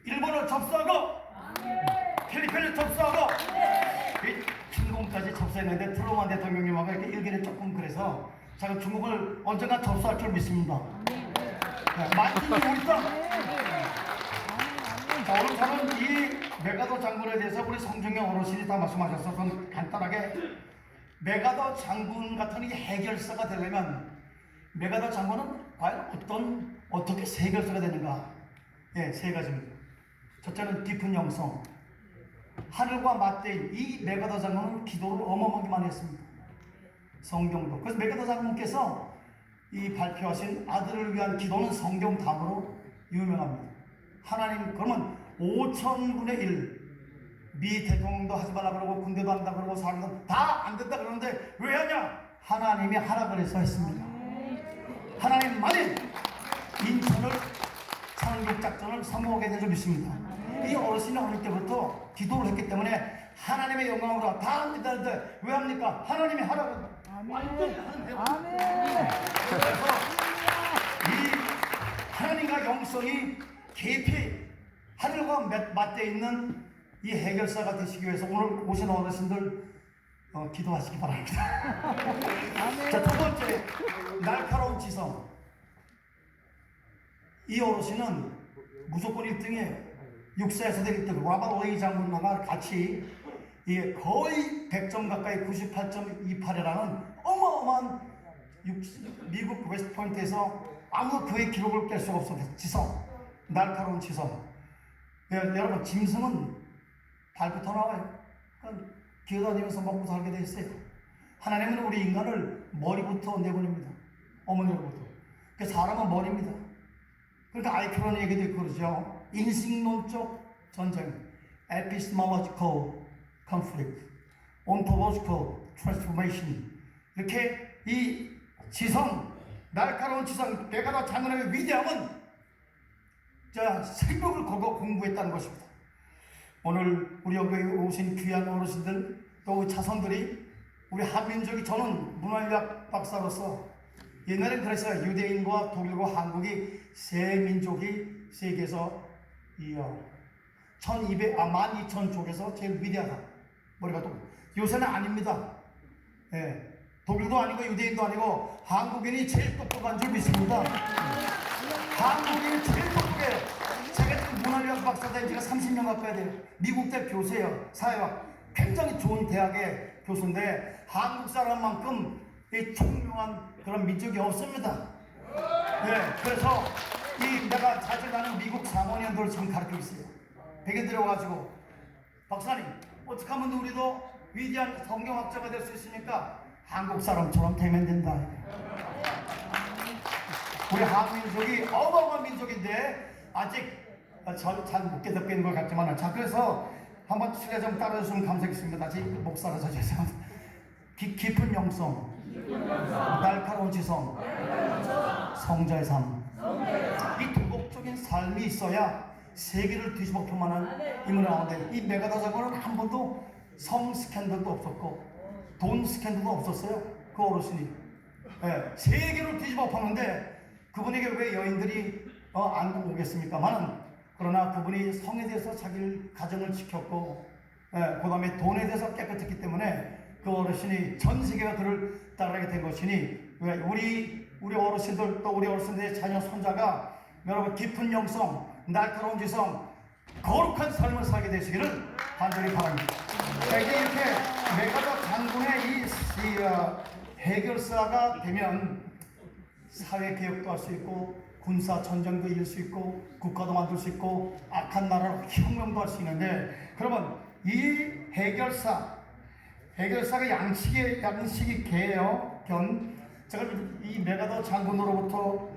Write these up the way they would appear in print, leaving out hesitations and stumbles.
일본을 접수하고 필리핀을 접수하고 중국까지 접수했는데 트루먼 대통령님하고 이렇게 의견이 조금 그래서 제가 중국을 언젠가 접수할 줄 믿습니다. 만든지 우리가 오늘 저는 이 메가더 장군에 대해서 우리 성중경 어르신이 다 말씀하셔서 저는 간단하게 메가더 장군 같은 이 해결사가 되려면 메가더 장군은 과연 어떻게 해결사가 되는가? 예, 세 가지입니다. 첫째는 깊은 영성. 하늘과 맞대인 이 메가더 장군은 기도를 어마어마하게 많이 했습니다. 성경도. 그래서 메가더 장군께서 이 발표하신 아들을 위한 기도는 성경담으로 유명합니다. 하나님, 그러면 5,000분의 1 미 대통령도 하지 말라 그러고 군대도 한다 그러고 사람도 다 안 된다 그러는데 왜 하냐? 하나님이 하라 그래서 했습니다. 하나님만이 인천을 상륙작전을 성공하게 된 줄 믿습니다. 이 어르신은 어릴 때부터 기도를 했기 때문에 하나님의 영광으로 다 안 된다는데 왜 합니까? 하나님이 하라고 완전히 하는 대로. 그래서 이 하나님과 영성이 깊이 하늘과 맞대 있는 이 해결사가 되시기 위해서 오늘 오신 어르신들 기도하시기 바랍니다. 자, 두 번째, 날카로운 지성. 이 어르신은 무조건 1등에 육사에서도 1등, 라바 레이 장군과 같이 거의 100점 가까이 98.28이라는 어마어마한 미국 웨스트포인트에서 아무도 그의 기록을 깰 수가 없어. 지성, 날카로운 지성. 여러분, 짐승은 발부터 나와요. 그러니까 기어다니면서 먹고 살게 돼 있어요. 하나님은 우리 인간을 머리부터 내보냅니다. 어머니로부터. 그 사람은 머리입니다. 그러니까 아이큐라는 얘기도 있고 그러죠. 인식론적 전쟁, epistemological conflict, ontological transformation. 이렇게 이 지성, 날카로운 지성, 메가더 장군의 위대함은 생명을 걸고 공부했다는 것입니다. 오늘 우리 여기 오신 귀한 어르신들 또 자손들이 우리 한민족이, 저는 문화유학 박사로서 옛날엔 그랬어요. 유대인과 독일과 한국이 세 민족이 세계에서 12,000쪽에서 제일 위대하다. 머리가 또 요새는 아닙니다. 예, 독일도 아니고 유대인도 아니고 한국인이 제일 똑똑한 줄 믿습니다. 한국인이 제일 똑똑해요. 제가 지금 문화유학 박사 된 지가 30년 가까이 돼요. 미국대 교수예요. 사회학. 굉장히 좋은 대학의 교수인데 한국 사람만큼 이 총명한 그런 민족이 없습니다. 네, 그래서 내가 자주 가는 미국 사모님들을 지금 가르치고 있어요. 베개 들어가지고 박사님, 어떻게 하면 우리도 위대한 성경학자가 될 수 있습니까? 한국 사람처럼 되면 된다. 우리 한민족이 어마어마한 민족인데 아직 잘 못 깨닫고 것 같지만, 자, 그래서 한번 실례 좀 따라주시면 감사하겠습니다. 아직 목사라서 죄송합니다. 깊은 영성, 날카로운 지성, 성자의 삶. 이 도덕적인 삶이 있어야 세계를 뒤집어 볼 만한 인물 나오는데, 이 메가더 장군은 한 번도 성 스캔들도 없었고 돈 스캔들도 없었어요. 그 어르신이 세계를 뒤집어 봤는데 그분에게 왜 여인들이 안 오겠습니까만은, 그러나 그분이 성에 대해서 자기 가정을 지켰고 그 다음에 돈에 대해서 깨끗했기 때문에 그 어르신이 전 세계가 그를 따라가게 된 것이니, 우리 어르신들 또 우리 어르신들의 자녀 손자가 여러분 깊은 영성, 날카로운 지성, 거룩한 삶을 살게 되시기를 간절히 바랍니다. 자, 이제 이렇게 메가더 장군의 이 해결사가 되면 사회 개혁도 할 수 있고 군사 전쟁도 이길 수 있고 국가도 만들 수 있고 악한 나라로 혁명도 할 수 있는데, 그러면 이 해결사가 양식이 개요. 제가 이 메가더 장군으로부터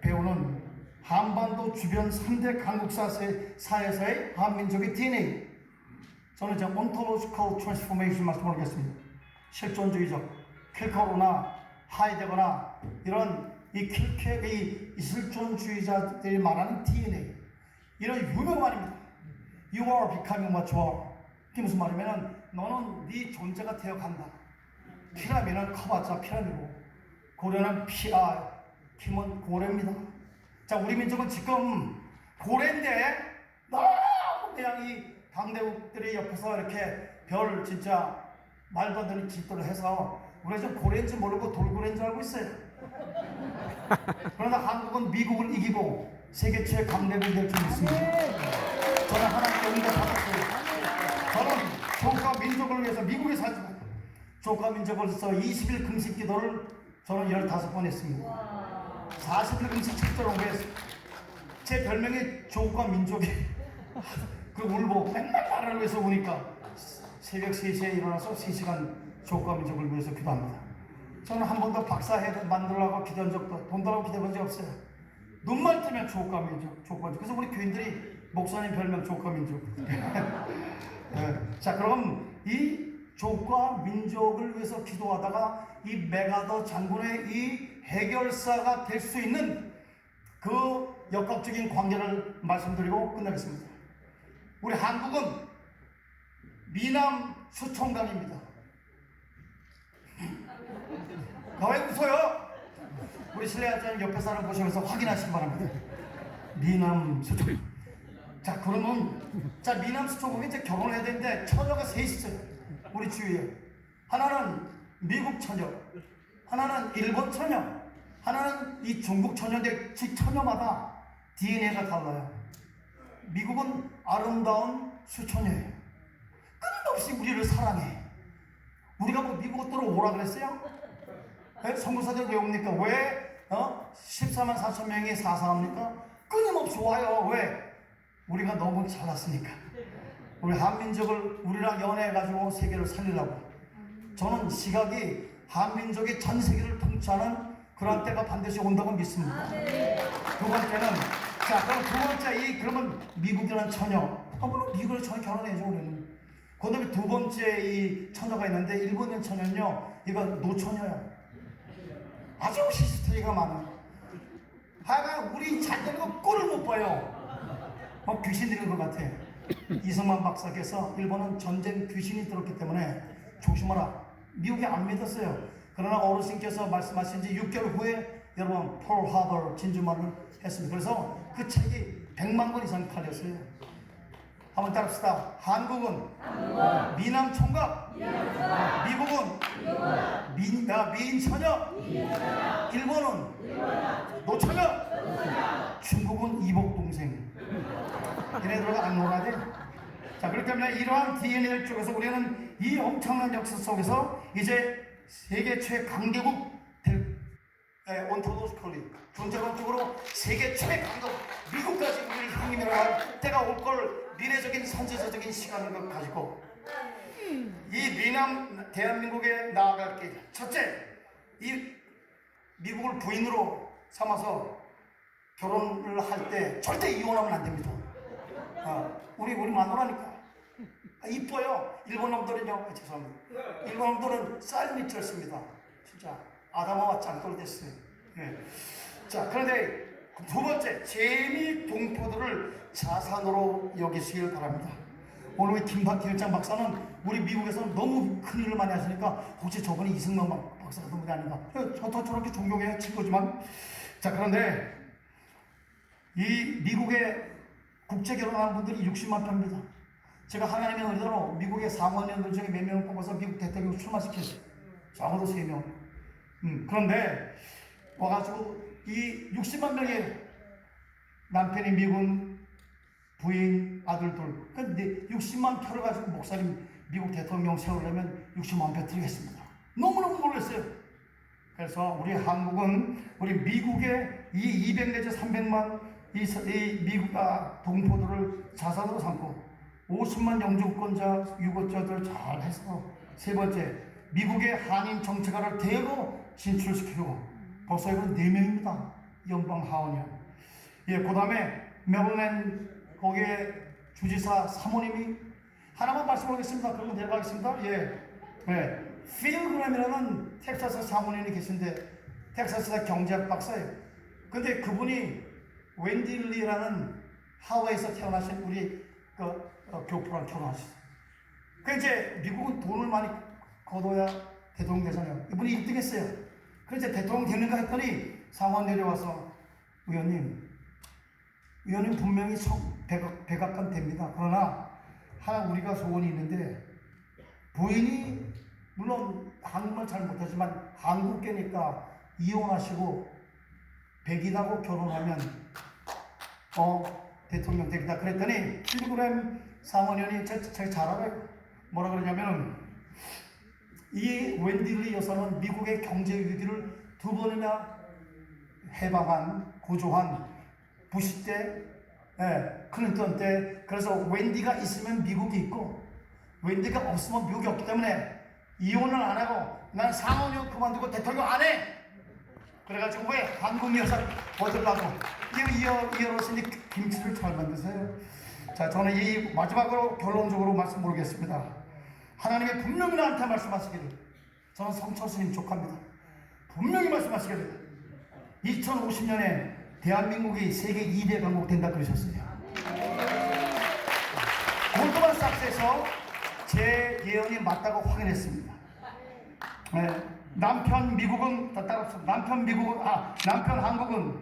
배우는 한반도 주변 3대 강국사 사에서의 한민족의 DNA, 저는 이제 ontological transformation 말씀드리겠습니다. 실존주의적, 킬커로나 하이데거나 이런 이 킬케의 실존주의자들이 말하는 DNA, 이런 유명말입니다. You are becoming what you are. 그게 무슨 말이냐면 너는 네 존재가 되어간다. 피라미는 커봤자 피라미고, 고래는 힘은 고래입니다. 자, 우리 민족은 지금 고래인데 너무 그냥 이 강대국들이 옆에서 이렇게 별 진짜 말도 안 되는 짓들을 해서 우리가 좀 고래인지 모르고 돌고래인 줄 알고 있어요. 그러나 한국은 미국을 이기고 세계 최 강대국이 될 줄 믿습니다. 저는 하나님께 응답 받았어요. 저는 조카 민족을 위해서 미국에 살지만 조카 민족을 위해서 20일 금식 기도를 저는 15번 했습니다. 40일 금식 책도록 했어요. 제 별명이 조카 민족이 그 울보 맨날 나라를 위해서 우니까 새벽 3시에 일어나서 3시간 조카 민족을 위해서 기도합니다. 저는 한 번도 박사회 만들려고 기도한 적도 돈 달라고 기도한 적 없어요. 눈만 뜨면 조카 민족, 조카 민족. 그래서 우리 교인들이 목사님 별명 조카 민족. 네. 자, 그럼 이 조카 민족을 위해서 기도하다가 이 메가더 장군의 이 해결사가 될 수 있는 그 역학적인 관계를 말씀드리고 끝나겠습니다. 우리 한국은 미남 수총단입니다. 왜 웃어요? 우리 신뢰하자는 옆에 사람 보시면서 확인하시기 바랍니다. 미남 수총. 자, 그러면 자 미남 수총국이 이제 결혼해야 되는데 처녀가 셋이 있어요. 우리 주위에 하나는 미국 처녀, 하나는 일본 처녀, 하나는 이 중국 처녀인데 즉 처녀마다 DNA가 달라요. 미국은 아름다운 수처녀예요. 끊임없이 우리를 사랑해. 우리가 뭐 미국으로 들어오라 그랬어요? 선교사들 왜 옵니까? 왜 14만 4천 명이 사상합니까? 끊임없이 와요. 왜? 우리가 너무 잘났으니까. 우리 한민족을 우리랑 연애해가지고 세계를 살리려고. 저는 시각이 한민족이 전 세계를 통치하는 그런 때가 반드시 온다고 믿습니다. 두 번째는 자 그럼 두 번째 그러면 미국이라는 처녀. 물론 미국이라는 처녀 결혼해야죠 우리는. 그 다음에 두 번째 이 처녀가 있는데 일본인 처녀는요 이거 노처녀야. 아주 히스토리가 많아요. 하여간 우리 잘 되는 거 꼴을 못 봐요. 귀신 들은 것 같아. 이승만 박사께서 일본은 전쟁 귀신이 들었기 때문에 조심하라. 미국이 안 믿었어요. 그러나 어르신께서 말씀하신 지 6개월 후에 여러분 펄하버 진주만을 했습니다. 그래서 그 책이 100만 권 이상 팔렸어요. 한번 따라합시다. 한국은 미남 총각, 미국은 미인 처녀, 일본은 노처녀, 중국은 이복 동생. 얘네들과 안 놀아야 돼. 자, 그렇기 때문에 이러한 DNA를 쪽에서 우리는 이 엄청난 역사 속에서 이제 세계 최강대국 될 온토도스컬리 존재론적으로 세계 최강국 미국까지 우리를 형님이라고 할 때가 올 걸 미래적인 선제적인 시간을 가지고 이 미남 대한민국에 나아갈 게 첫째, 이 미국을 부인으로 삼아서 결혼을 할 때 절대 이혼하면 안 됩니다. 우리 마누라니까 이뻐요. 일본 놈들은요, 죄송합니다. 일본 놈들은 쌀 밑이었습니다. 진짜 아담아와 짱돌 됐어요. 네. 자, 그런데 두 번째, 재미 동포들을 자산으로 여기시길 바랍니다. 오늘 김일장 박사는 우리 미국에서는 너무 큰 일을 많이 하시니까 혹시 저분이 이승만 박사가 그런 게 아닌가? 저도 저렇게 존경해 친구지만. 자, 그런데 이 미국에 국제 결혼하는 분들이 60만 표입니다. 제가 하나님의 은혜로 미국의 상원의원들 중에 몇 명을 뽑아서 미국 대통령 출마시켰어요. 적어도 3명. 그런데 와가지고 이 60만 명의 남편이 미군, 부인, 아들들. 근데 60만 표를 가지고 목사님 미국 대통령 세우려면 60만 표 드리겠습니다. 너무너무 놀랐어요. 그래서 우리 한국은 우리 미국의 이 200 내지 300만 이 미국 동포들을 자산으로 삼고 50만 영주권자, 유고자들 잘 해서 세 번째, 미국의 한인 정치가를 대거 진출시키고 벌써 이건 4명입니다. 연방 하원이요. 예, 그 다음에 메릴랜드 거기에 주지사 사모님이 하나만 말씀하겠습니다. 그러면 내려가겠습니다. 예, 네. 필 그램이라는 텍사스 사모님이 계신데 텍사스의 경제학 박사예요. 근데 그분이 웬디 리라는 하와이에서 태어나신 우리 교포랑 결혼하셨어요. 그 이제 미국은 돈을 많이 거둬야 대통령 되잖아요. 이분이 1등 했어요. 그래서 대통령 되는가 했더니 상원 내려와서 의원님 분명히 백악관 됩니다. 그러나 하나 우리가 소원이 있는데, 부인이 물론 한국말 잘 못하지만 한국계니까 이혼하시고 백인하고 결혼하면 대통령 되겠다 그랬더니 필그램 사모님이 잘 알아요. 뭐라 그러냐면은 이 웬딜리 여사는 미국의 경제 위기를 2번이나 해방한 구조한 부시 때, 클린턴 때, 그래서 웬디가 있으면 미국이 있고 웬디가 없으면 미국이 없기 때문에 이혼을 안 하고 난 상원의원 그만두고 대통령 안 해. 그래가지고 왜 한국 여사 얻으려고 이어로서니 김치를 잘 만드세요. 자, 저는 이 마지막으로 결론적으로 말씀 모르겠습니다. 하나님의 분명히 나한테 말씀하시기를, 저는 성철 스님 족합니다. 분명히 말씀하시기를 2050년에 대한민국이 세계 2대 강국 된다 그러셨어요. 골드만삭스에서 제 예언이 맞다고 확인했습니다. 남편 한국은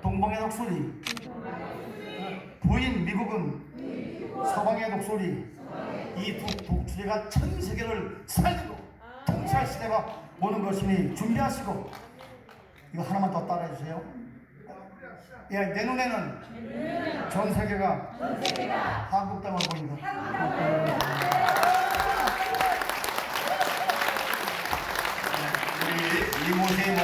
동방의 독수리, 부인 미국은 서방의 독수리. 이 독수리가 전 세계를 살리고 통치할 시대가 오는 것이니 준비하시고, 이거 하나만 더 따라해주세요. 내 눈에는 전 세계가 한국 땅을 보인다. 우리 이모세의